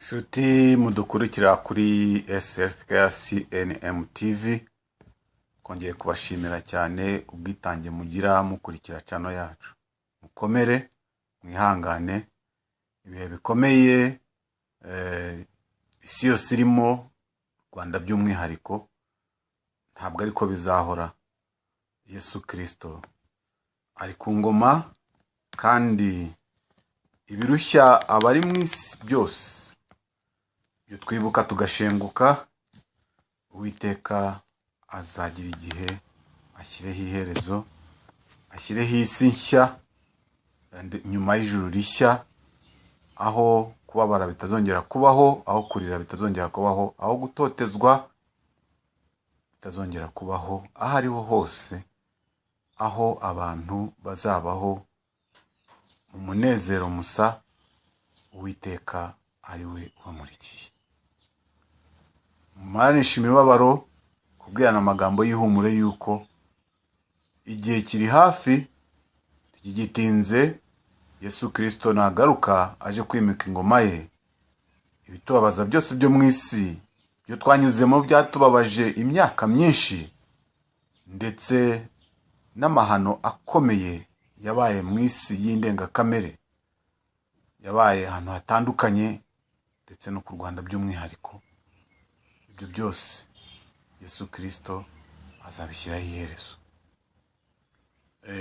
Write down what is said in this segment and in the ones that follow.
Shuti mudukurikira kuri SRTCNM TV, kongeye kubashimira cyane ubwitange mugira mukurikira channel yacu. Mukomere, mwihangane, ibihe bikomeye isi yose irimo, Rwanda by'umwihariko, ntabwo ariko bizahora. Yesu Kristo ari ku ngoma, kandi ibirushya abari mu isi byose iyo twibuka tugashenguka, Uwiteka azagira igihe ashyireho iherezo, ashyireho isi nshya nyuma y'ijuru rishya, aho kubabara bitazongera kubaho, aho kurira bitazongera kubaho, aho gutotezwa bitazongera kubaho, aho ariho hose, aho abantu bazabaho mu munezero musa, Uwiteka ari we ubamurikiye. Maranisha imibabaro, kubwirana amagambo y'ihumure yuko igihe kiri hafi, tugitinze. Yesu Kristo nagaruka aje kwimika ingoma ye. Ibitubabaza byose byo mu isi, byo twanyuzemo byatubabaje imyaka myinshi, ndetse n'amahano akomeye yabaye mu isi y'indengakamere, yabaye ahantu hatandukanye, ndetse no ku Rwanda by'umwihariko. Ibyo byose Yesu Kristo azabishyiraho iherezo.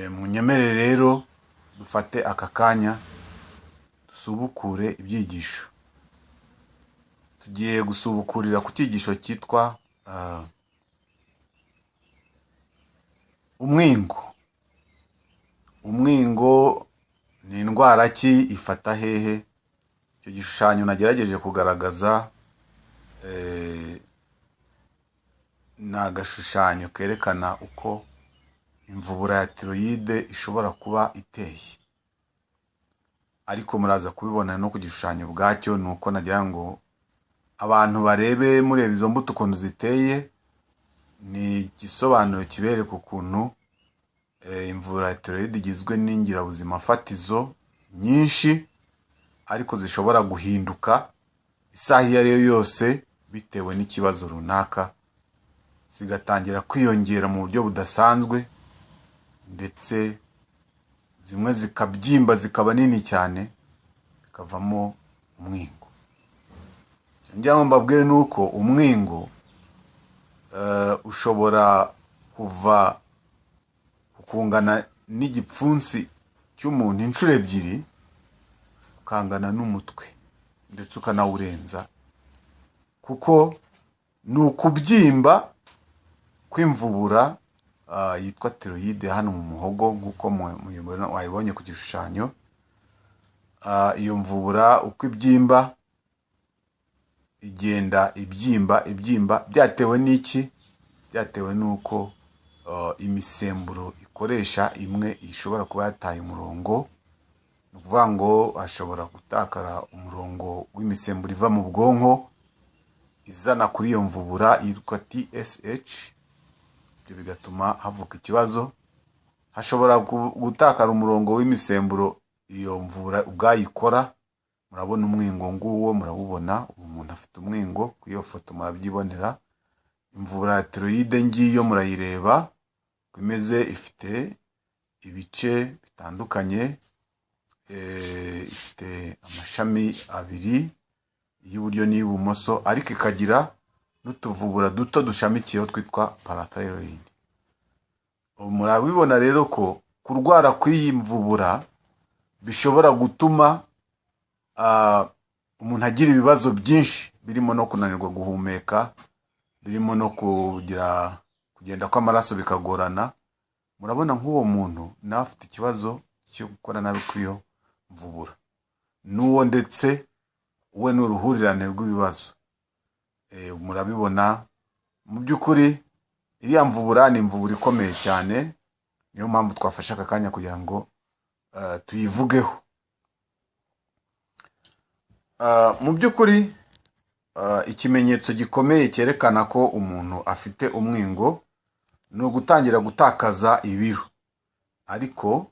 Munyemere rero dufate aka kanya dusubukure ibyigisho. Tugiye gusubukurira ku cyigisho cyitwa umwingo. Umwingo ni indwara ki, ifata hehe? Icyo gishushanyo nagerageje kugaragaza ni agashushanyo kerekana uko imvubura ya tiroyide ishobora kuba iteye, ariko muraza kubibona no ku gishushanyo bwacyo. ni uko nagira ngo abantu barebe, mureba izo mbuto ukuntu ziteye, ni igisobanuro kibereka ukuntu imvubura ya tiroyide igizwe n'ingirabuzima fatizo nyinshi, ariko zishobora guhinduka isaha iyo ari yo yose bitewe n'ikibazo runaka, zigatangira kwiyongera mu buryo budasanzwe, ndetse zimwe zikabyimba zikaba nini cyane, bikavamo umwingo. Ngira ngo mbabwire nuko umwingo ushobora kuva kungana n'igipfunsi cy'umuntu inshuro ebyiri, ukangana n'umutwe, ndetse ukanawurenza, kuko ni ukubyimba kw'imvubura yitwa tiroyide hano mu muhogo, nk'uko wayibonye ku gishushanyo. Iyo mvubura uko ibyimba, igenda ibyimba, byatewe n'iki? Byatewe n'uko imisemburo ikoresha imwe ishobora kuba yataye umurongo. Ni ukuvuga ngo hashobora gutakara umurongo w'imisemburo iva mu bwonko izana kuri iyo mvubura yitwa TSH. Ibyo bigatuma havuka ikibazo. Hashobora gutakara umurongo w'imisemburo iyo mvubura ubwayikora. Murabona umwingo nguwo, murabubona, ubu umuntu afite umwingo, ku iyo foto murabyibonera. Imvubura ya tiroyide ngiyo murayireba imeze, ifite ibice bitandukanye, ifite amashami abiri, y'uburyo n'iy'ubumoso, ariko ikagira n'utuvubura duto dushamikiyeho twitwa parathyroid. Murabibona rero ko kurwara kw'iyi mvubura bishobora gutuma umuntu agira ibibazo byinshi, birimo no kunanirwa guhumeka, birimo no kugenda kw'amaraso bikagorana. Murabona nk'uwo muntu nawe afite ikibazo cyo gukora nabi kw'iyo mvubura, n'uwo ndetse we n'uruhurirane rw'ibibazo. Murabibona, mu by'ukuri iriya mvubura ni imvubura ikomeye cyane, niyo mpamvu twafashe aka kanya kugira ngo tuyivugeho. Mu by'ukuri ikimenyetso gikomeye cyerekana ko umuntu afite umwingo ni ugutangira gutakaza ibiro, ariko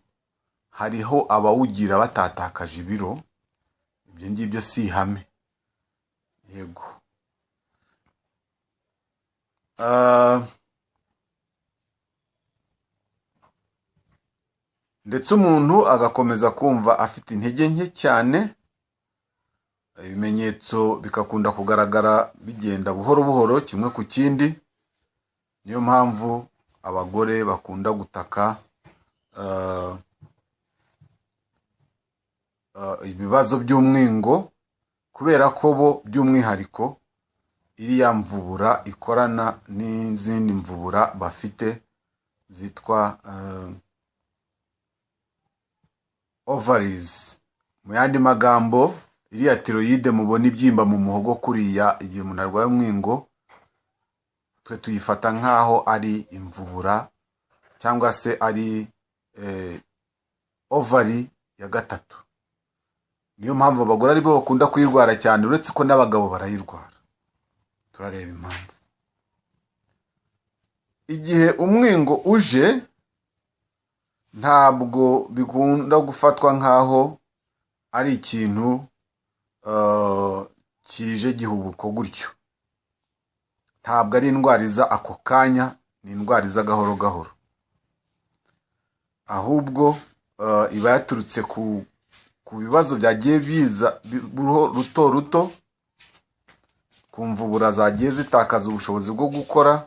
hariho abawugira batatakaje ibiro. Ibyo ngibyo si ihame. yego. Ndetse umuntu agakomeza kumva afite intege nke cyane, ibimenyetso bikakunda kugaragara bigenda buhoro buhoro kimwe ku kindi. Niyo mpamvu abagore bakunda gutaka ibibazo by'umwingo, kubera ko bo by'umwihariko iriya mvubura ikorana n'izindi mvubura bafite zitwa ovaries. Mu yandi magambo, iriya tiroyide mubona ibyimba mu muhogo kuriya igihe umuntu arwaye umwingo, twe tuyifata nk'aho ari imvubura cyangwa se ari ovari ya gatatu. Niyo mpamvu abagore aribo bakunda kuyirwara cyane, uretse ko n'abagabo barayirwara. Turareba impamvu. Igihe umwingo uje, ntabwo bikunda gufatwa nk'aho ari ikintu kije gihubuko gutyo. Ntabwo ari indwara iza ako kanya, ni indwara iza gahoro gahoro. Ahubwo iba yaturutse ku bibazo byagiye biza ruto ruto, ku mvubura zagiye zitakaza ubushobozi bwo gukora,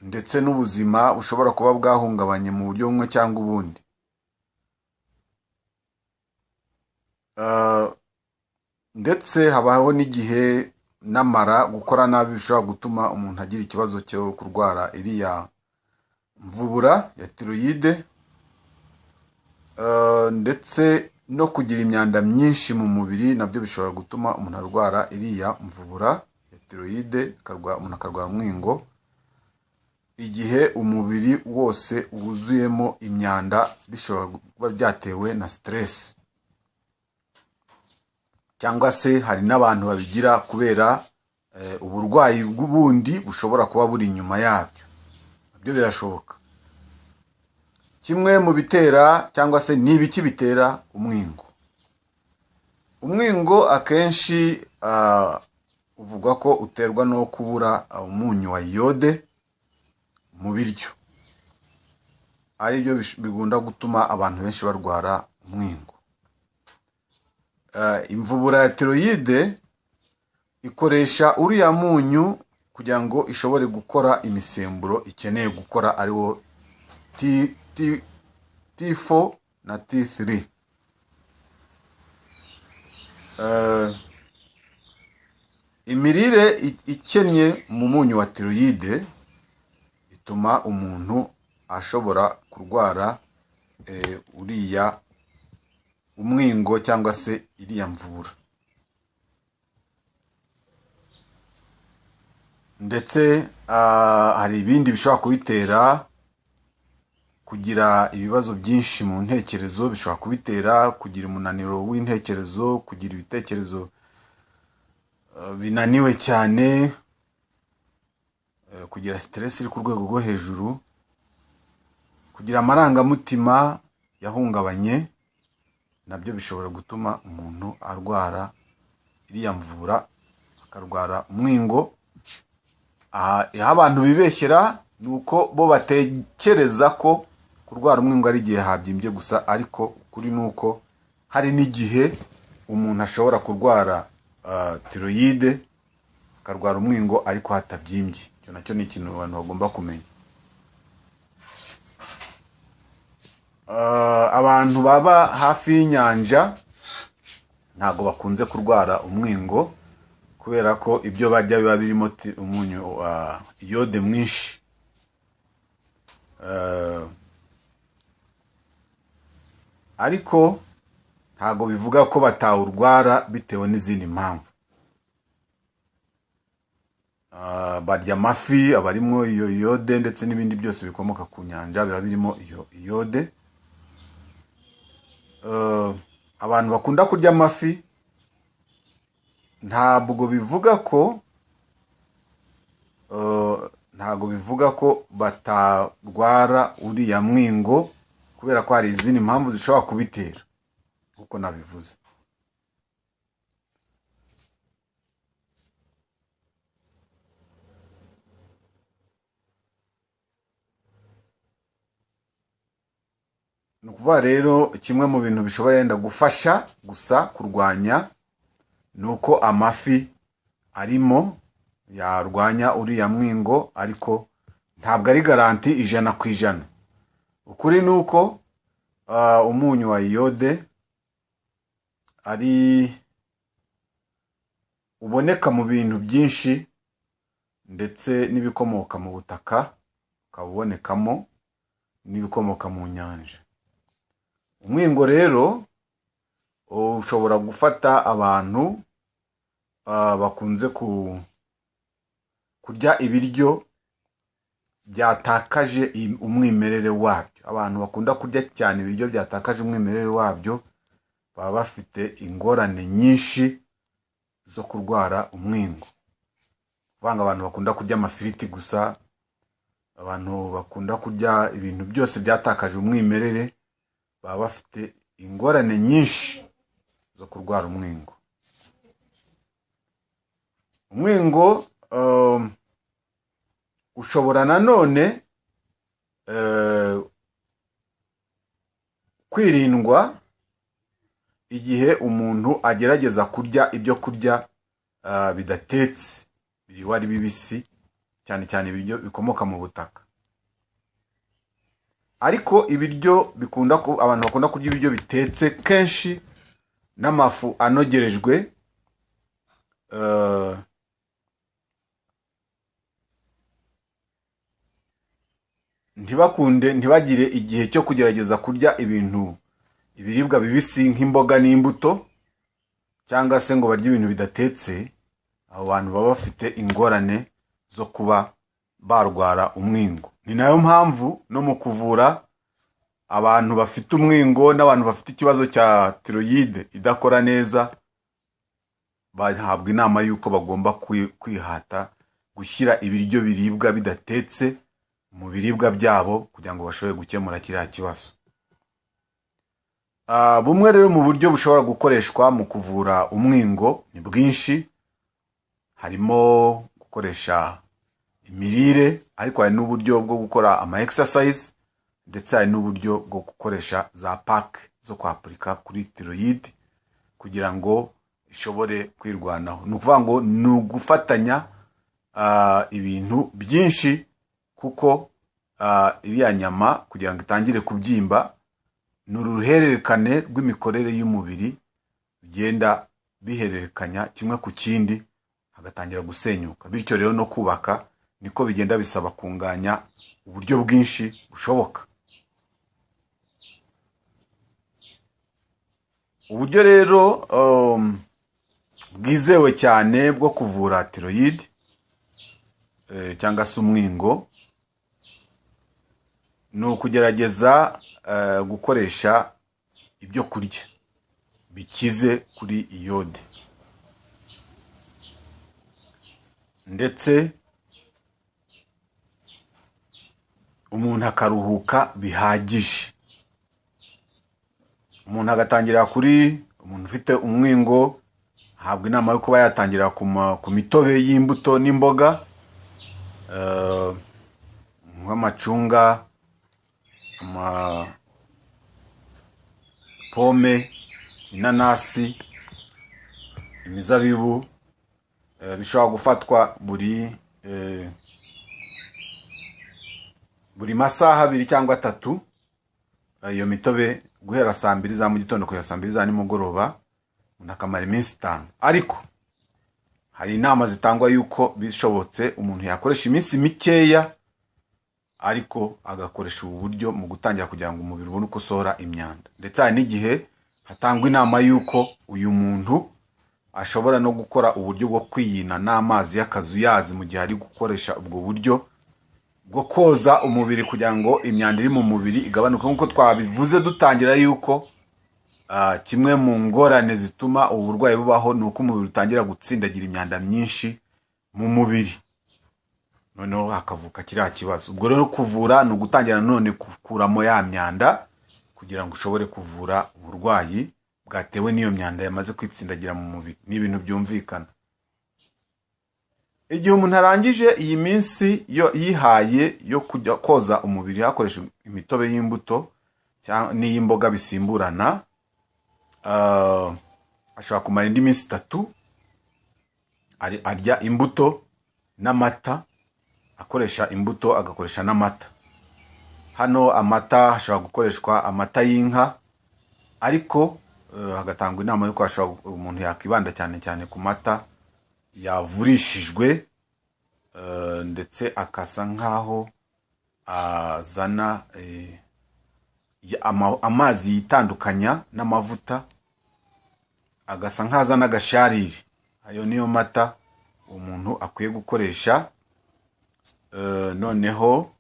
ndetse n'ubuzima bushobora kuba bwahungabanye mu buryo bumwe cyangwa ubundi. Ndetse habaho n'igihe n'amara gukora nabi bishobora gutuma umuntu agira ikibazo cyo kurwara iriya mvubura ya tiroyide, ndetse no kugira imyanda myinshi mu mubiri nabyo bishobora gutuma umuntu arwara iriya mvubura ya tiroyide, umuntu akarwara umwingo. Igihe umubiri wose wuzuyemo imyanda, bishobora kuba byatewe na stress, cyangwa se hari n'abantu babigira kubera uburwayi bw'ubundi bushobora kuba buri inyuma yabyo. Nabyo birashoboka. Kimwe mu bitera cyangwa se n'ibiki bitera umwingo. Umwingo akenshi uvuga ko uterwa no kubura umunyu wa iyode mu biryo. Ari byo bigunda gutuma abantu benshi barwara umwingo. Imvubura ya tiroyide ikoresha uriya munyu kugira ngo ishobore gukora imisemburo ikeneye gukora, ariwo T4 na T3. Imirire ikennye mu munyu wa tiroyide ituma umuntu ashobora kurwara uriya umwingo cyangwa se iriya mvubura. Ndetse hari ibindi bishobora kubitera: kugira ibibazo byinshi mu ntekerezo bishobora kubitera, kugira umunaniro w'intekerezo, kugira ibitekerezo binaniwe cyane, kugira stress iri ku rwego rwo hejuru, kugira amarangamutima yahungabanye, nabyo bishobora gutuma umuntu arwara iriya mvubura, akarwara umwingo. Aho abantu bibeshyera ni uko bo batekereza ko kurwara umwingo ari igihe habyimbye gusa, ariko kuri nuko hari n'igihe umuntu ashobora kurwara tiroyide akarwara umwingo ariko hatabyimbye. Icyo nacyo ni ikintu abantu bagomba kumenya. Abantu baba hafi y'inyanja ntago bakunze kurwara umwingo, kubera ko ibyo barya biba birimo umunyu wa iyode mwinshi. Ariko ntago bivuga ko batawurwara bitewe n'izindi mpamvu. Barya amafi abarimo iyo iyode, ndetse n'ibindi byose bikomoka ku nyanja biba birimo iyo iyode. Abantu bakunda kurya amafi ntabwo bivuga ko batarwara uriya mwingo, kubera ko hari izindi mpamvu zishobora kubitera, uko nabivuze. nukuvuga rero kimwe mu bintu bishobora yenda gufasha gusa kurwanya nuko amafi arimo yarwanya uriya mwingo, ariko ntabwo ari garanti 100%. Ukuri nuko umunyu wa iyode ari uboneka mu bintu byinshi ndetse n'ibikomoka mu butaka, ukabonekamo n'ibikomoka mu nyanja. Umwingo rero ushobora gufata abantu bakunze kurya ibiryo byatakaje umwimerere wabyo. Abantu bakunda kurya cyane ibiryo byatakaje umwimerere wabyo baba bafite ingorane nyinshi zo kurwara umwingo. Vanga abantu bakunda kurya amafiriti gusa, abantu bakunda kurya ibintu byose byatakaje umwimerere baba bafite ingorane nyinshi zo kurwara umwingo. Umwingo ushobora nanone kwirindwa igihe umuntu agerageza kurya ibyo kurya bidatetse, biriho ari bibisi, cyane cyane ibiryo bikomoka mu butaka. Ariko ibiryo abantu bakunda kurya ibiryo bitetse kenshi n'amafu anogerejwe, ntibagire igihe cyo kugerageza kurya ibiribwa bibisi nk'imboga n'imbuto, cyangwa se ngo barye ibintu bidatetse. Abo bantu baba bafite ingorane zo kuba barwara umwingo. Ni nayo mpamvu no mu kuvura abantu bafite umwingo n'abantu bafite ikibazo cya tiroyide idakora neza, bahabwa inama y'uko bagomba kwihata gushyira ibiryo biribwa bidatetse mu biribwa byabo kugira ngo bashobore gukemura kiriya kibazo. Bumwe rero mu buryo bushobora gukoreshwa mu kuvura umwingo ni bwinshi. Harimo gukoresha imirire, ariko hari n'uburyo bwo gukora ama exercise, ndetse hari n'uburyo bwo gukoresha za pack zo kwapurika kuri tiroyide kugira ngo ishobore kwirwanaho. Ni ukuvuga ngo ni ugufatanya ibintu byinshi, kuko iriya nyama kugira ngo itangire kubyimba ni uruhererekane rw'imikorere y'umubiri bigenda bihererekanya kimwe ku kindi, hagatangira gusenyuka. Bityo rero no kubaka niko bigenda bisaba kunganya uburyo bwinshi bushoboka. Uburyo rero bwizewe cyane bwo kuvura tiroyide cyangwa se umwingo ni ukugerageza gukoresha ibyo kurya bikize kuri iyode, ndetse umuntu akaruhuka bihagije. Umuntu agatangira umuntu ufite umwingo ahabwa inama yo kuba yatangira ku mitobe y'imbuto n'imboga, nk'amacunga, pome, inanasi, imizabibu. Bishobora gufatwa buri masaha 2 cyangwa 3. Iyo mitobe guhera saa 2 za mu gitondo kugeza saa 2 za nimugoroba, umuntu akamara iminsi 5. Ariko hari inama zitangwa yuko bishobotse umuntu yakoresha iminsi mikeya, ariko agakoresha ubu buryo mu gutangira kugira ngo umubiri ubone uko usohora imyanda. Ndetse hari n'igihe hatangwa inama yuko uyu muntu ashobora no gukora uburyo bwo kwiyina n'amazi y'akazuyazi mu gihe ari gukoresha ubwo buryo bwo koza umubiri kugira ngo imyanda iri mu mubiri igabanuke. Nk'uko twabivuze dutangira yuko kimwe mu ngorane zituma ubu burwayi bubaho ni uko umubiri utangira gutsindagira imyanda myinshi mu mubiri, noneho hakavuka kiriya kibazo. Ubwo rero kuvura ni ugutangira none gukuramo ya myanda kugira ngo ushobore kuvura uburwayi bwatewe n'iyo myanda yamaze kwitsindagira mu mubiri. Ni ibintu byumvikana. Igihe umuntu arangije iyi minsi yihaye yo kujya koza umubiri hakoresha imitobe y'imbuto n'iy'imboga bisimburana. Ashobora kumara indi minsi 3 arya imbuto n'amata, akoresha imbuto agakoresha n'amata. Hano amata ashobora gukoreshwa amata y'inka, ariko hagatangwa inama yuko umuntu yakibanda cyane ku mata yavurishijwe, ndetse akasa nkaho azana amazi yitandukanya n'amavuta, agasa nkazana agashariri. Ayo niyo mata umuntu akwiye gukoresha. Noneho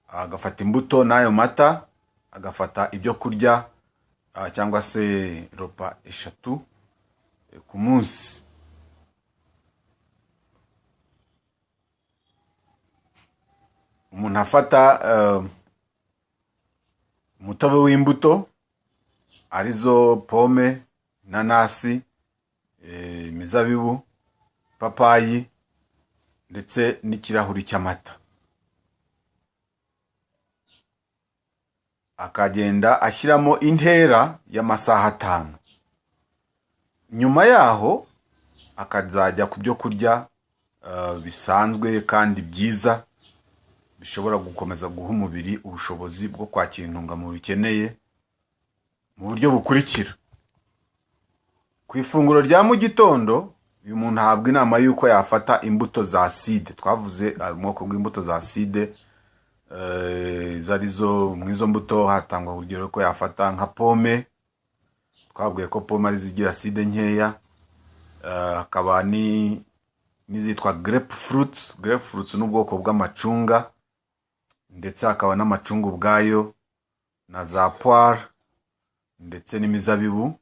agafata imbuto n'ayo mata, agafata ibyo kurya cyangwa se ropa 3 ku munsi. Umuntu afata umutobe w'imbuto arizo pome, nanasi, imizabibu, papayi, ndetse n'ikirahuri cy'amata. Akagenda ashyiramo intera y'amasaha 5. Nyuma yaho akazajya ku byo kurya bisanzwe kandi byiza, bishobora gukomeza guha umubiri ubushobozi bwo kwakira intungamubiri ukeneye mu buryo bukurikira. Ku ifunguro rya mu gitondo, uyu muntu ahabwa inama yuko yafata imbuto za acide. Twavuze amoko bw'imbuto za acide, zarizo mwizo mbuto hatangwa urugero ko yafata nka pome. Twabwiye ko pome ari zigira acide nkeya. Hakaba n'izitwa grapefruits. Grapefruits n'ubwoko bw'amacunga, ndetse hakaba n'amacunga ubwayo, na za poire, ndetse n'imizabibu,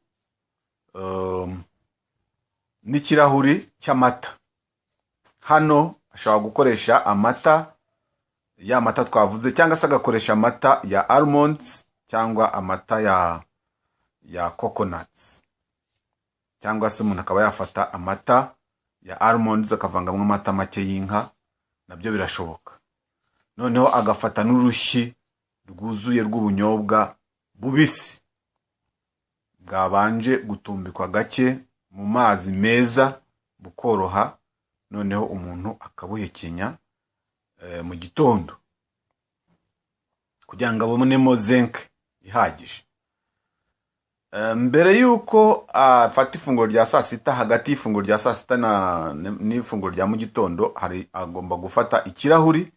n'ikirahuri cy'amata. Hano ashobora gukoresha amata, ya mata twavuze, cyangwa se agakoresha amata ya almonds cyangwa amata ya coconuts, cyangwa se umuntu akaba yafata amata ya almonds akavangamo amata make y'inka, nabyo birashoboka. Noneho agafata n'urushyi rwuzuye rw'ubunyobwa bubisi bwabanje gutumbikwa gake mu mazi meza bukoroha, noneho umuntu akabuhekenya mu gitondo kugira ngo abonemo zinc ihagije. Mbere yuko afata ifunguro rya saa sita, hagati y'ifunguro rya saa sita n'ifunguro rya mu gitondo, agomba gufata ikirahuri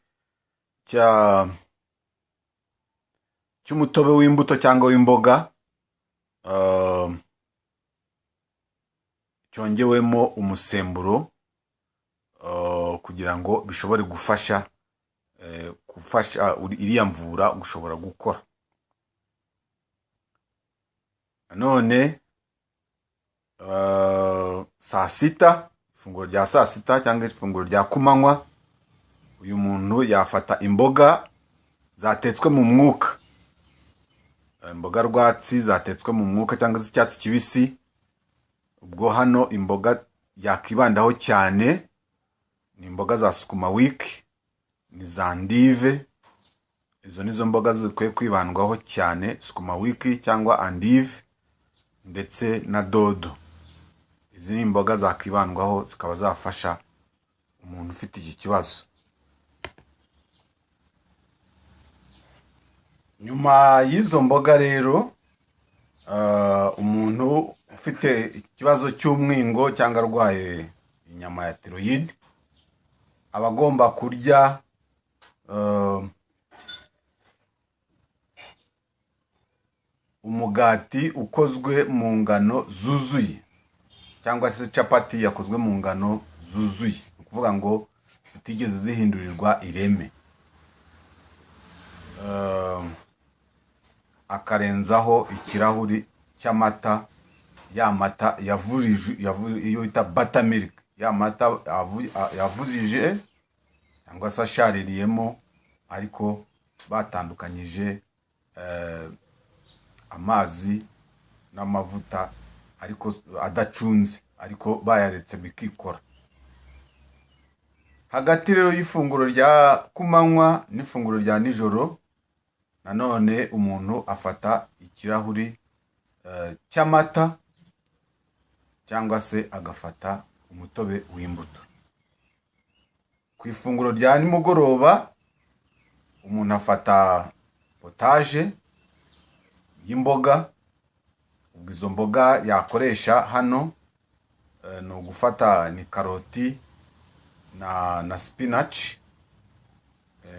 cy'umutobe w'imbuto cyangwa w'imboga, cyongewemo umusemburo, kugira ngo bishobore gufasha iriya mvura gushobora gukora. None saa sita, ifunguro rya saa sita cyangwa ifunguro rya kumanywa, uyu muntu yafata imboga zatetswe mu mwuka, imboga rwatsi zatetswe mu mwuka cyangwa z'icyatsi kibisi. Ubwo hano imboga yakibandaho cyane ni imboga za sukuma wiki, ni za ndive. Izo nizo mboga zikwiye kwibandwaho cyane, sukuma wiki cyangwa andive, ndetse na dodo. Izi ni imboga zakibandwaho, zikaba zafasha umuntu ufite iki kibazo. Nyuma y'izo mboga rero, umuntu ufite ikibazo cy'umwingo cyangwa arwaye inyama ya thyroid, aba agomba kurya umugati ukozwe mu ngano zuzuye, cyangwa se capati yakozwe mu ngano zuzuye, ukuvuga ngo zitigeze zihindurirwa ireme. Akarenzaho ikirahuri cy'amata, ya mata yavurije, iyo ita buttermilk, ya mata yavurije cyangwa se ashaririyemo, ariko batandukanyije amazi n'amavuta, ariko adacunze, ariko bayaretse bikikora. Hagati rero y'ifunguro rya kumanywa n'ifunguro rya nijoro, nanone umuntu afata ikirahuri cy'amata cyangwa se agafata umutobe w'imbuto. Ku ifunguro rya nimugoroba umuntu afata potage y'imboga. Izo mboga yakoresha hano ni ugufata ni karoti na spinach,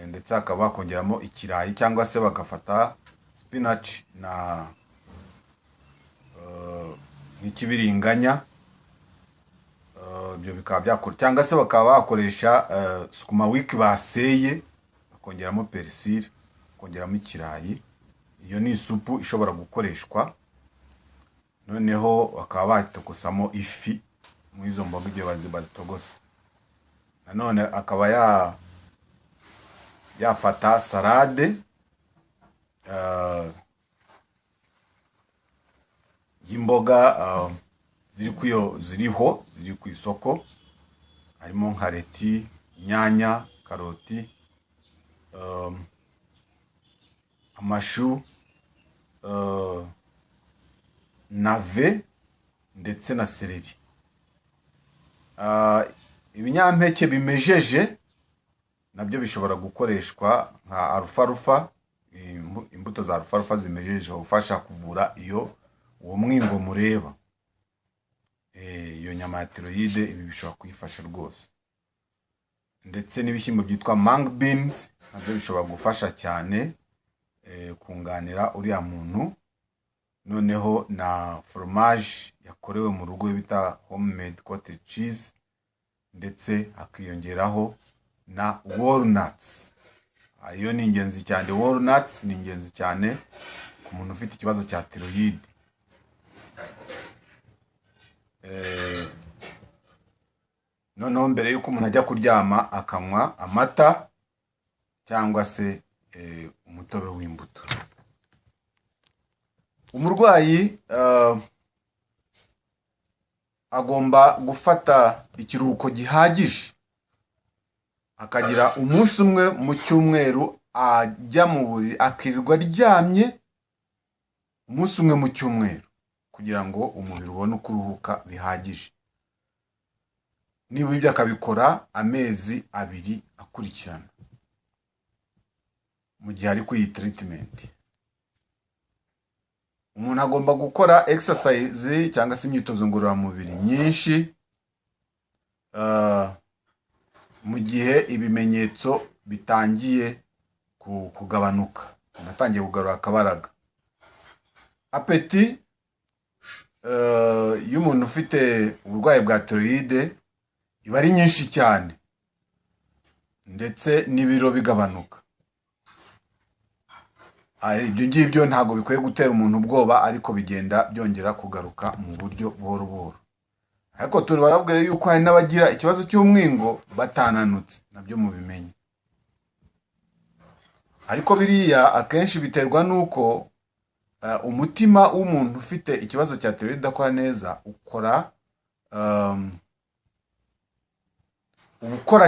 ndetse akaba kongeramo ikirayi cyangwa se bagafata spinach na n'ikibiringanya, ibyo bikaba byakora, cyangwa se bakaba bakoresha sukuma wiki baseye bakongeramo persil, kongeramo ikirayi. Iyo ni isupu ishobora gukoreshwa. Noneho bakaba batogosamo ifi mu izo mboga igihe bazitogosa. Nanone akaba yafata salade y'imboga ziri ku isoko, harimo nka leti, inyanya, karoti, amashu, nave ndetse na seleri. Ibinyampeke bimejeje nabyo bishobora gukoreshwa nka alfalfa. Imbuto za alfalfa zimejeje ufasha kuvura uwo mwingo mureba, iyo nyama ya tiroyide. Ibi bishobora kuyifasha rwose. Ndetse n'ibishyimbo byitwa mang beans nabyo bishobora gufasha cyane kunganira uriya muntu. Noneho na fromage yakorewe mu rugo bita homemade cottage cheese, ndetse akiyongeraho na walnuts. Iyo ni ingenzi cyane. Walnuts ni ingenzi cyane ku muntu ufite ikibazo cya tiroyide. Noneho mbere yuko umuntu ajya kuryama akanywa amata cyangwa se umutobe w'imbuto. Umurwayi agomba gufata ikiruhuko gihagije, akagira umunsi umwe mu cyumweru ajya mu buriri akirirwa aryamye umunsi umwe mu cyumweru, kugira ngo umubiri ubone kuruhuka bihagije. Niba ibyo akabikora amezi 2 akurikirana mu gihe ari kuri treatment. Umuntu agomba gukora exercise cyangwa se imyitozo ngororamubiri nyinshi mu gihe ibimenyetso bitangiye kugabanuka, natangiye kugarura akabaraga. Apeti y'umuntu ufite uburwayi bwa tiroyide iba ari nyinshi cyane, ndetse n'ibiro bigabanuka. Ibyo ngibyo ntabwo bikwiye gutera umuntu ubwoba, ariko bigenda byongera kugaruka mu buryo buhoro buhoro. Ariko turababwira yuko hari n'abagira ikibazo cy'umwingo batananutse, nabyo mubimenye. Ariko biriya akenshi biterwa nuko umutima w'umuntu ufite ikibazo cya tiroyide udakora neza, ukora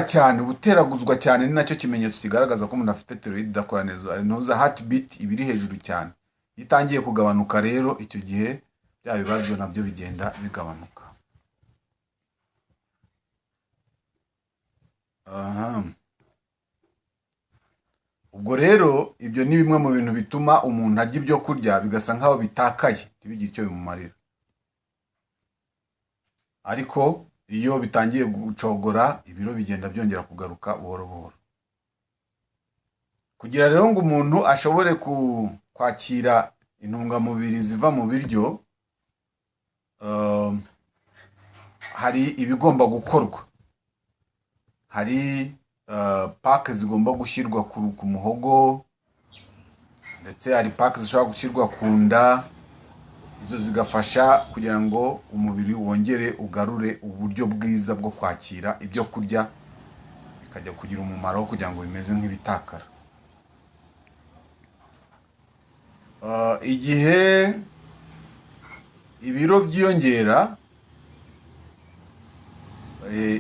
cyane, ubuteraguzwa cyane. Ni nacyo kimenyetso kigaragaza ko umuntu afite tiroyide idakora neza. Ntuza heartbeat ibiri hejuru cyane. Itangiye kugabanuka rero, icyo gihe bya bibazo nabyo bigenda bigabanuka. Ubwo rero ibyo ni bimwe mu bintu bituma umuntu arya ibyo kurya bigasa nkaho bitakaye, ntibigire icyo bimumarira. Ariko iyo bitangiye gucogora, ibiro bigenda byongera kugaruka buhoro buhoro. Kugira rero ngo umuntu ashobore kwakira intungamubiri ziva mu biryo, hari ibigomba gukorwa. Hari pake zigomba gushyirwa ku muhogo, ndetse hari pake zishobora gushyirwa ku nda. Izo zigafasha kugira ngo umubiri wongere ugarure uburyo bwiza bwo kwakira ibyo kurya, bikajya kugira umumaro kugira ngo bimeze nk'ibitakara. Igihe ibiro byiyongera,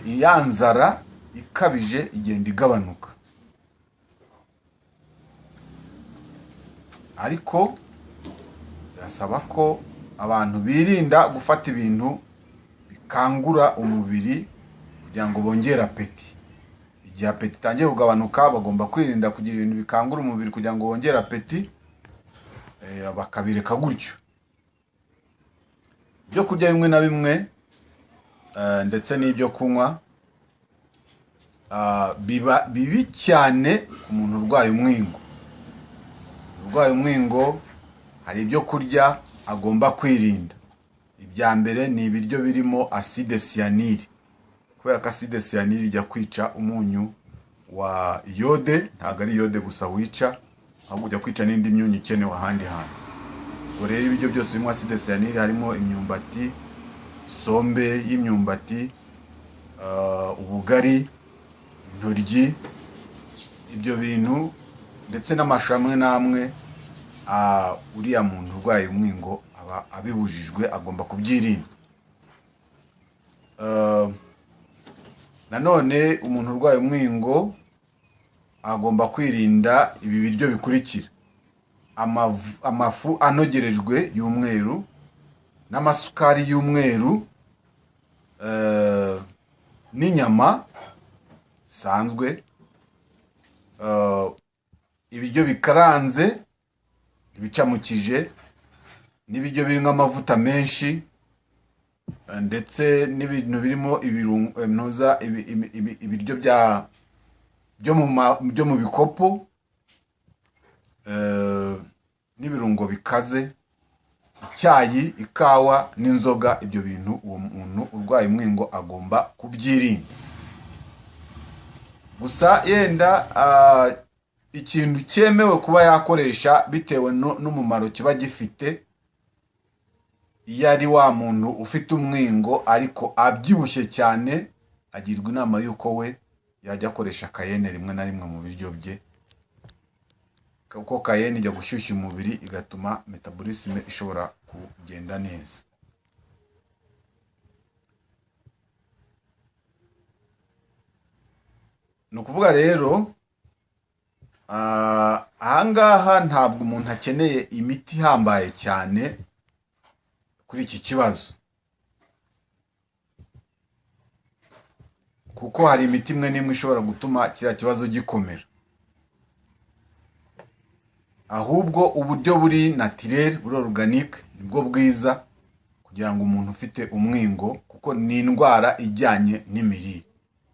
iya nzara ikabije igenda igabanuka. ariko birasaba ko abantu birinda gufata ibintu bikangura umubiri kugira ngo bongere apeti. Igihe apeti itangiye kugabanuka bagomba kwirinda kugira ibintu bikangura umubiri kugira ngo bongere apeti, bakabireka gutyo. Ibyo kurya bimwe na bimwe ndetse n'ibyo kunywa biba bibi cyane ku muntu urwaye umwingo. Urwaye umwingo hari ibyo kurya agomba kwirinda. Ibya mbere ni ibiryo birimo acide cyanide, kubera ko acide cyanide ijya kwica umunyu wa yode. Ntabwo ari yode gusa wica, ahubwo ujya kwica n'indi myunyu ikenewe ahandi hantu. Ubwo rero ibiryo byose birimo acide cyanide harimo imyumbati, sombe y'imyumbati, ubugari, intoryi, ibyo bintu ndetse n'amashu amwe n'amwe, uriya muntu urwaye umwingo aba abibujijwe, agomba kubyirinda. Nanone umuntu urwaye umwingo agomba kwirinda ibi biryo bikurikira: amafu anogerejwe y'umweru n'amasukari y'umweru, n'inyama sanzwe, ibiryo bikaranze ibicamukije, n'ibiryo birimo amavuta menshi, ndetse n'ibintu birimo ibiryo byo mu bikopo, n'ibirungo bikaze, icyayi, ikawa n'inzoga. Ibyo bintu uwo muntu urwaye umwingo agomba kubyirinda. Gusa yenda ikintu cyemewe kuba yakoresha bitewe n'umumaro kiba gifite, iyo ari wa muntu ufite umwingo ariko abyibushye cyane, agirwa inama y'uko we yajya akoresha kayene rimwe na rimwe mu biryo bye, kuko kayene ijya gushyushya umubiri igatuma metabolisme ishobora kugenda neza. Ni ukuvuga rero ahangaha ntabwo umuntu akeneye imiti ihambaye cyane kuri iki kibazo, kuko hari imiti imwe n'imwe ishobora gutuma kiriya kibazo gikomera. Ahubwo uburyo buri naturel, buri organique nibwo bwiza kugira ngo umuntu ufite umwingo, kuko ni indwara ijyanye n'imirire,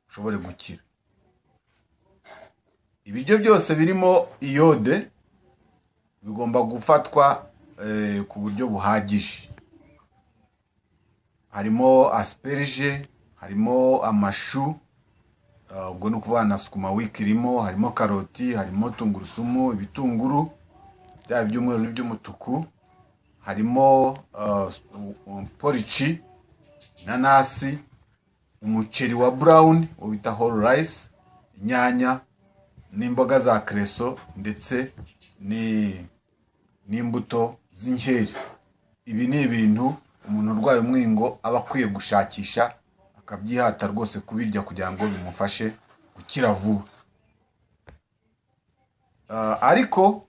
ushobore gukira. Ibiryo byose birimo iyode bigomba gufatwa ku buryo buhagije. Harimo asperge, harimo amashu, ubwo ni ukuvuga na sukuma wiki irimo, harimo karoti, harimo tungurusumu, ibitunguru byaba iby'umweru n'iby'umutuku, harimo porici, inanasi, umuceri wa brown wita whole rice, inyanya n'imboga za kreso, ndetse n'imbuto z'inkeri. Ibi ni ibintu umuntu urwaye umwingo aba akwiye gushakisha, akabyihata rwose kubirya kugira ngo bimufashe gukira vuba. Ariko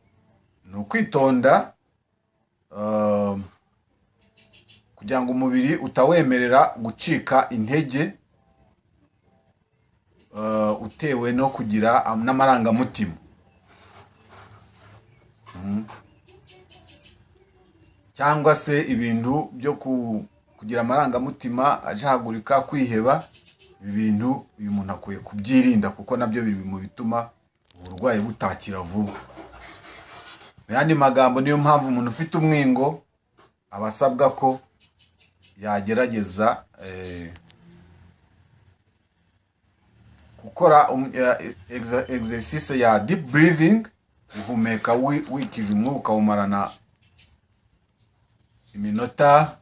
ni ukwitonda kugira ngo umubiri utawemerera gucika intege, utewe no kugira n'amarangamutima. Cyangwa se ibintu byo kugira amarangamutima ajahagurika, kwiheba. Ibi bintu uyu muntu akwiye kubyirinda, kuko nabyo biri mu bituma uburwayi butakira vuba. Mu yandi magambo, niyo mpamvu umuntu ufite umwingo aba asabwa ko yagerageza gukora exercise ya deep breathing, guhumeka wikije umwuka umarana iminota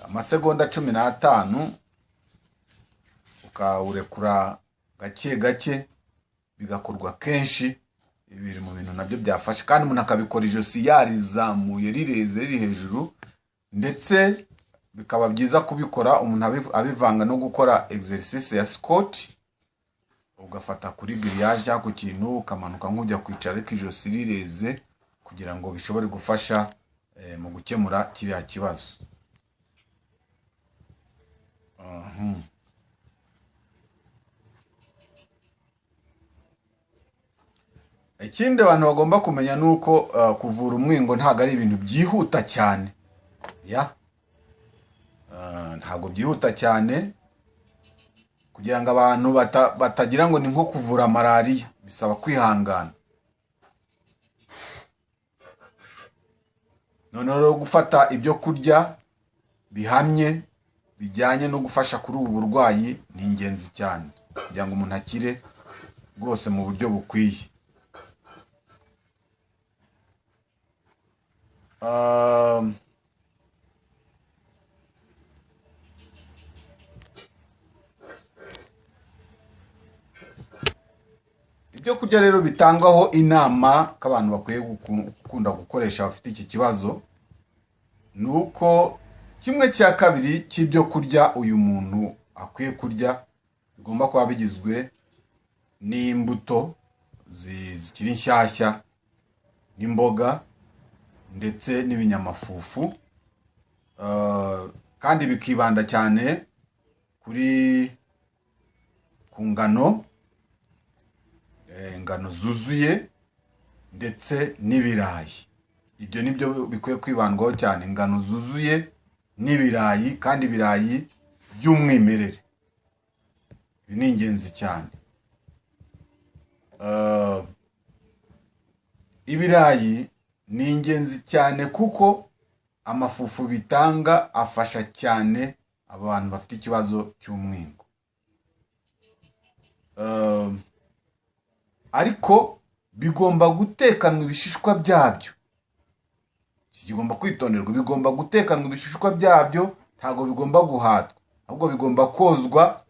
amasegonda 15, ukawurekura gake gake, bigakorwa kenshi. Ibiri mu bintu nabyo byafasha, kandi umuntu akabikora ijosi yarizamuye rireze riri hejuru, ndetse bikaba byiza kubikora umuntu abivanga no gukora exercise ya squat, ugafata kuri grillage cyangwa ku kintu ukamanuka nk'ujya kwicara ariko ijosi rireze, kugira ngo bishobore gufasha mu gukemura kiriya kibazo. Ikindi abantu bagomba kumenya nuko kuvura umwingo ntago ari ibintu byihuta cyane. Ntago byihuta cyane, kugira ngo abantu batagira ngo ni nko kuvura malaria, bisaba kwihangana. Noneho gufata ibyo kurya bihamye bijyanye no gufasha kuri ubu burwayi ni ingenzi cyane, kugira ngo umuntu akire rwose mu buryo bukwiye. Ibyo kurya rero bitangwaho inama k'abantu bakwiye gukunda gukoresha bafite iki kibazo, nuko 1/2 cy'ibyo kurya uyu muntu akwiye kurya bigomba kuba bigizwe n'imbuto zikiri nshyashya, n'imboga ndetse n'ibinyamafufu, kandi bikibanda cyane ku ngano zuzuye ndetse n'ibirayi. Ibyo nibyo bikwiye kwibandwaho cyane, ingano zuzuye n'ibirayi, kandi ibirayi by'umwimerere. Ibi ni ingenzi cyane. Ibirayi ni ingenzi cyane kuko amafufu bitanga afasha cyane abantu bafite ikibazo cy'umwingo. Ariko bigomba gutekanwa ibishishwa byabyo. Kigomba kwitonderwa, bigomba gutekanwa ibishishwa byabyo, ntago bigomba guhatwa, ahubwo bigomba kozwa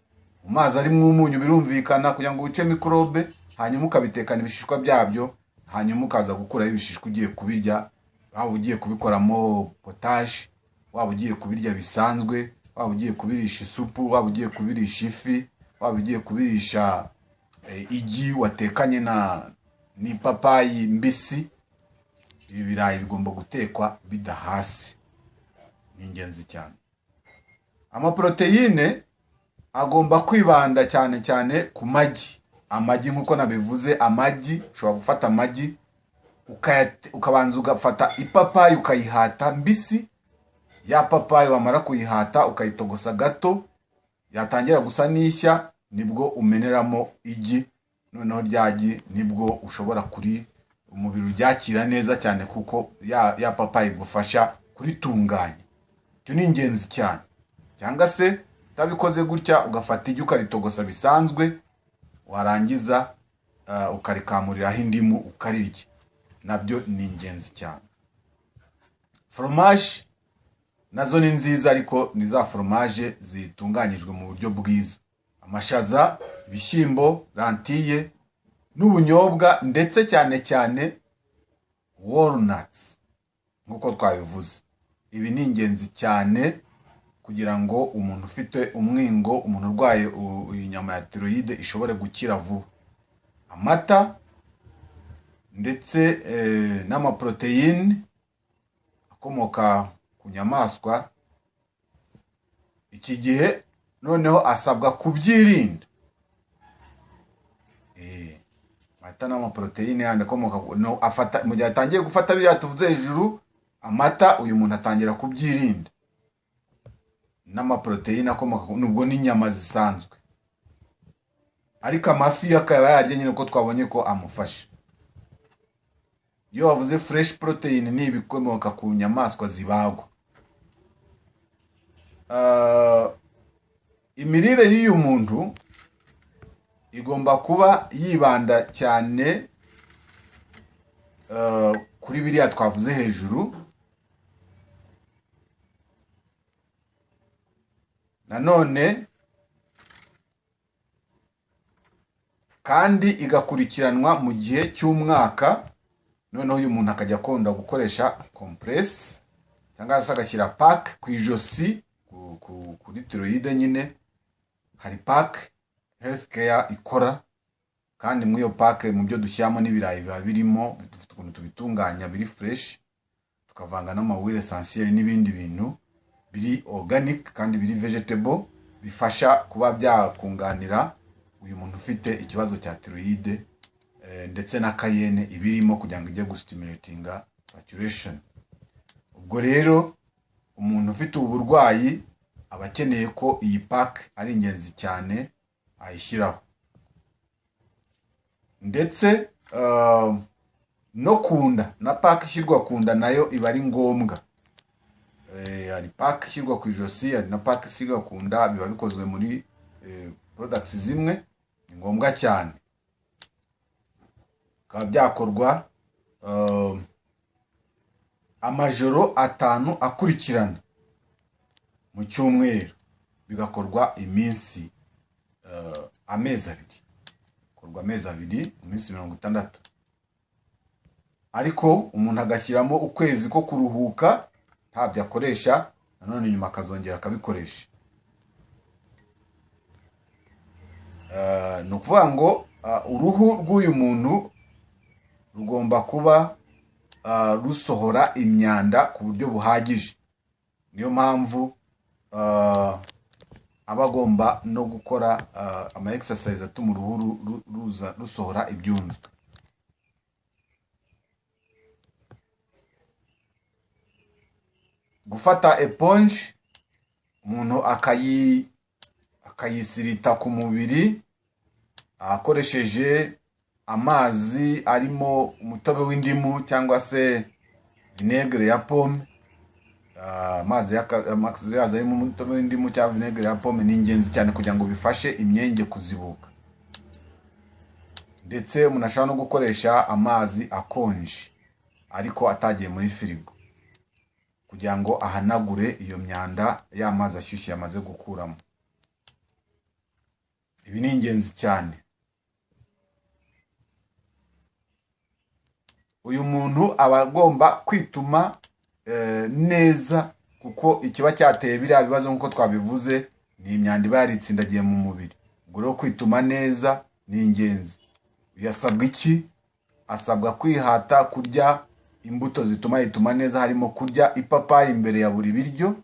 mu mazi arimo umunyu, birumvikana, kugira ngo wice mikorobe, hanyuma ukabitekana ibishishwa byabyo, hanyuma ukaza gukuraho ibishishwa ugiye kubirya, waba ugiye kubikoramo potage, waba ugiye kubirya bisanzwe, waba ugiye kubirisha isupu, waba ugiye kubirisha ifi, waba ugiye kubirisha igi watekanye n'ipapayi mbisi. Ibi birayi bigomba gutekwa bidahase, ni ingenzi cyane. Amaproteine agomba kwibanda cyane cyane ku magi. Amagi nkuko nabivuze, amagi ushobora gufata amagi ukabanza ugafata ipapayi ukayihata mbisi. Ya papayi wamara kuyihata ukayitogosa gato, yatangira gusa n'ishya, nibwo umeneramo igi. Noneho ryagi nibwo ushobora kuri umubiri uryakira neza cyane, kuko ya papayi gufasha kuritunganya. Cyo ni ingenzi cyane. Cyangwa se utabikoze gutya, ugafata igi ukaritogosa bisanzwe, warangiza ukarikamuriraho indimu ukarirya, nabyo ni ingenzi cyane. Fromage nazo ni nziza, ariko ni za fromage zitunganyijwe mu buryo bwiza. Amashaza, ibishyimbo, lentille n'ubunyobwa, ndetse cyane cyane walnuts nkuko twabivuze. Ibi ni ingenzi cyane kugira ngo umuntu ufite umwingo, umuntu urwaye inyama ya tiroyide ishobore gukira vuba. Amata ndetse n'amaproteine akomoka ku nyamaswa, iki gihe noneho asabwa kubyirinda. Amata n'amaproteine yandi akomoka afata mu gihe atangiye gufata biriya tuvuze hejuru, amata uyu muntu atangira kubyirinda. N'amaproteine akomoka nubwo n'inyama zisanzwe, ariko amafi akaba yarya nyine ko twabonye ko amufasha. Iyo wavuze fresh protein ni ibikomoka ku nyamaswa zibagwa. Imirire y'uyu muntu igomba kuba yibanda cyane kuri biriya twavuze hejuru. Nanone kandi igakurikiranwa mu gihe cy'umwaka. Noneho uyu muntu akajya akunda gukoresha compress, cyangwa se agashyira pack ku ijosi, kuri tiroyide nyine hari pack health care ikora, kandi muri iyo pake mu byo dushyiramo n'ibirayi biba birimo, dufite ukuntu tubitunganya biri fresh, tukavanga n'amawire essentiel n'ibindi bintu biri organic kandi biri vegetable bifasha kuba byakunganira uyu muntu ufite ikibazo cya thyroid, ndetse na kayene ibirimo kugira ngo ijye gustimulatinga saturation. Ubwo rero umuntu ufite uburwayi abakeneye ko iyi pack ari ingenzi cyane ayishyiraho. Ndetse no kunda na pack ishyirwa kunda nayo iba ari ngombwa. Hari pack ishyirwa ku ijosi, hari na pack ishyirwa kunda, biba bikozwe muri products zimwe, ni ngombwa cyane. Bikaba byakorwa amajoro 5 akurikirana mu cyumweru, bigakorwa iminsi amezi 2, korwa amezi 2 mu minsi 60. Ariko umuntu agashyiramo ukwezi ko kuruhuka ntabyo akoresha, nanone nyuma akazongera akabikoresha. No kuvuga ngo uruhu rw'uyu muntu rugomba kuba rusohora imyanda ku buryo buhagije. Niyo mpamvu abagomba no gukora ama exercise atuma uruhu rusohora ibyunzwe. Gufata eponge umuntu akayisirita ku mubiri akoresheje amazi arimo umutobe w'indimu cyangwa se vinegre ya pomme. Amazi yaza arimo umutobe w'indimu cyangwa vinegre ya pomme ni ingenzi cyane kugira ngo bifashe imyenge kuzibuka. Ndetse umuntu ashobora no gukoresha amazi akonje ariko atagiye muri firigo kugira ngo ahanagure iyo myanda y'amazi ashyushye yamaze gukuramo. Ibi ni ingenzi cyane. Uyu muntu aba agomba kwituma neza, kuko ikiba cyateye biriya bibazo nk'uko twabivuze ni imyanda iba yaritsindagiye mu mubiri. Ubwo rero kwituma neza ni ingenzi. Yasabwa iki? Asabwa kwihata kurya imbuto zituma yituma neza, harimo kurya ipapayi imbere ya buri biryo,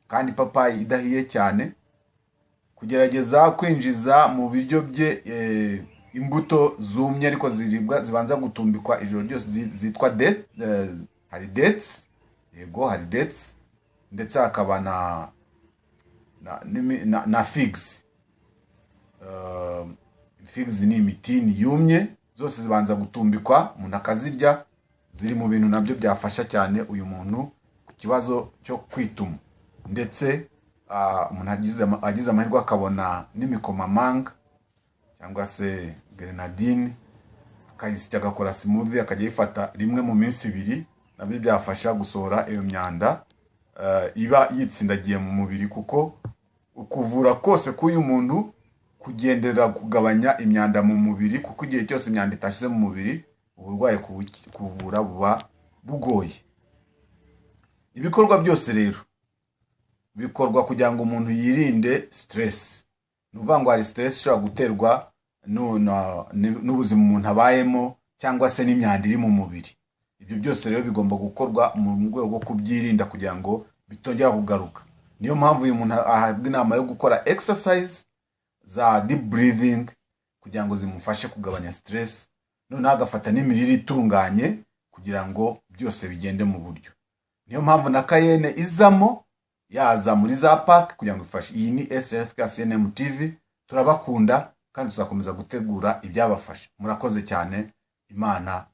kandi ipapayi idahiye cyane. Kugerageza kwinjiza mu biryo bye imbuto zumye ariko ziribwa zibanza gutumbikwa ijoro ryose zitwa hari dates. Yego, hari dates. Ndetse hakaba na figs. Figs ni imitini yumye, zose zibanza gutumbikwa, umuntu akazirya. Ziri mu bintu nabyo byafasha cyane uyu muntu ku kibazo cyo kwituma. Ndetse umuntu agize amahirwe akabona n'imikomamanga cyangwa se grenadine, akayisya agakora smoothie, akajya yifata rimwe mu minsi 2, nabyo byafasha gusohora iyo myanda iba yitsindagiye mu mubiri. Kuko ukuvura kose k'uyu muntu kugendera kugabanya imyanda mu mubiri, kuko igihe cyose imyanda itashize mu mubiri uburwayi kuvura buba bugoye. Ibikorwa byose rero bikorwa kugira ngo umuntu yirinde stress. Nuvuga ngo hari stress ishobora guterwa n'ubuzima umuntu abayemo cyangwa se n'imyanda iri mu mubiri. Ibyo byose rero bigomba gukorwa mu rwego rwo kubyirinda kugira ngo bitongera kugaruka. Niyo mpamvu uyu muntu ahabwa inama yo gukora exercise za deep breathing kugira ngo zimufashe kugabanya stress, none agafata n'imirire itunganye kugira ngo byose bigende mu buryo. Niyo mpamvu na kayene izamo, yaza muri za pack kugira ngo ifashe. Iyi ni SFK CNM TV, turabakunda kandi tuzakomeza gutegura ibyabafasha. Murakoze cyane, Imana